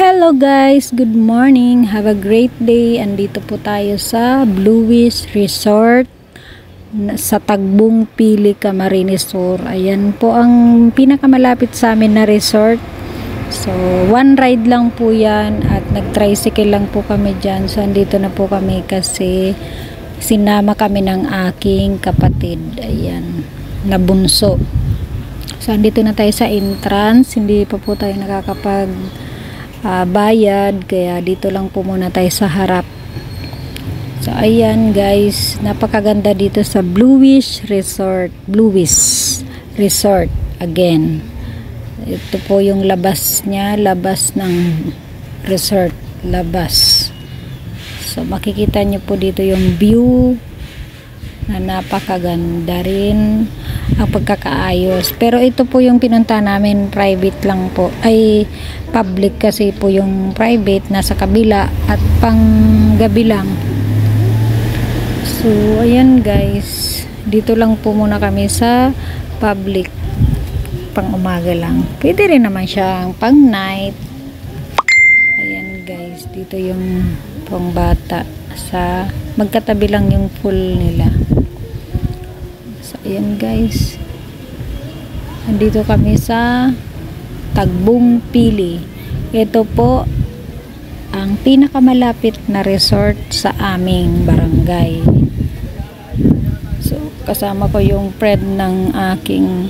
Hello guys, good morning. Have a great day. Andito po tayo sa Bluewish Resort sa Tagbong Pili, Camarines Sur. Ayan po ang pinakamalapit sa amin na resort. So, one ride lang po yan at nag-tricycle lang po kami dyan. So, andito na po kami kasi sinama kami ng aking kapatid. Ayan, na bunso. So, andito na tayo sa entrance. Hindi pa po tayo nakakapag bayad, kaya dito lang po muna tayo sa harap. So ayan guys, napakaganda dito sa Bluewish Resort. Bluewish Resort again. Ito po yung labas niya, labas ng resort, labas. So makikita nyo po dito yung view na napakaganda rin ang pagkakaayos. Pero ito po yung pinunta namin, private lang po, ay public kasi po yung private nasa kabila at pang gabi lang. So ayan guys, dito lang po muna kami sa public, pang umaga lang. Pwede rin naman siyang pang night. Ayan guys, dito yung pang bata, sa magkatabi lang yung pool nila. So ayan guys, andito kami sa Tagbong Pili. Ito po ang pinakamalapit na resort sa aming barangay. So kasama ko yung friend ng aking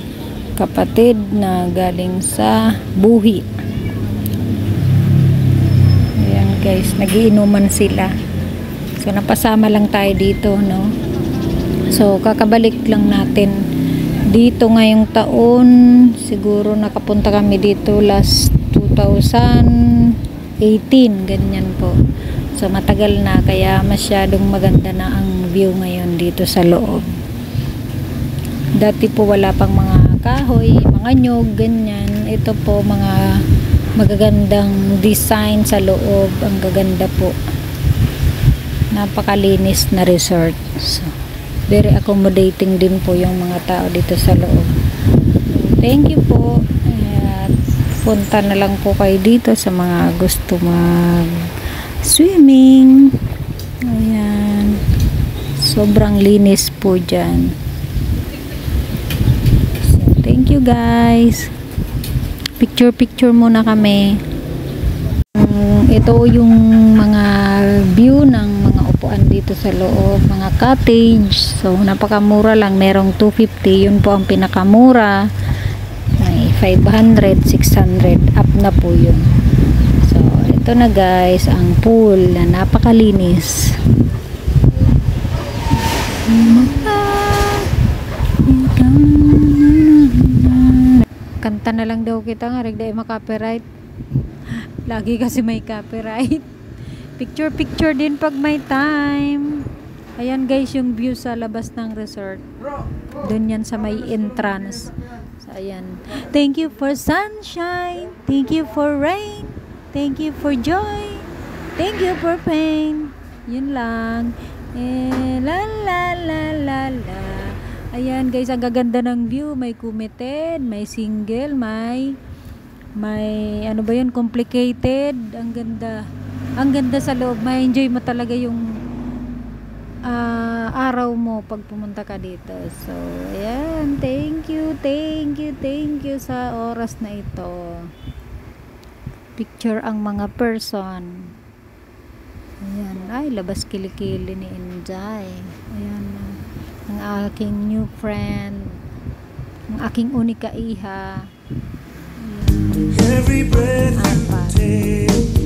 kapatid na galing sa Buhi. Ayan guys, nagiinuman sila. So napasama lang tayo dito, no? So kakabalik lang natin dito ngayong taon. Siguro nakapunta kami dito last 2018, ganyan po. So matagal na, kaya masyadong maganda na ang view ngayon dito sa loob. Dati po wala pang mga kahoy, mga nyog, ganyan. Ito po mga magagandang design sa loob. Ang gaganda po. Napakalinis na resort. So very accommodating din po yung mga tao dito sa loob. Thank you po. At punta na lang po kayo dito sa mga gusto mag swimming. Ayan, sobrang linis po dyan. So thank you guys. Picture muna kami. Ito yung mga view ng mga upuan dito sa loob, mga cottage. So napakamura lang, merong 250, yun po ang pinakamura. May 500, 600 up na po yun. So ito na guys ang pool na napakalinis. Kanta na lang daw kita nga, regda maka-copyright. Lagi kasi may copyright. Picture din pag may time. Ayan guys yung view sa labas ng resort. Doon yan sa may entrance. So ayan. Thank you for sunshine. Thank you for rain. Thank you for joy. Thank you for pain. Yun lang. La la la la la. Ayan guys, ang gaganda ng view. May committed, may single, may ano ba yun, complicated. Ang ganda sa loob. May enjoy mo talaga yung araw mo pag pumunta ka dito. So ayan, thank you sa oras na ito. Picture ang mga person. Ayan, ay labas kilikili ni Inday. Ayan, ang aking new friend, ang aking unika iha. Every breath you take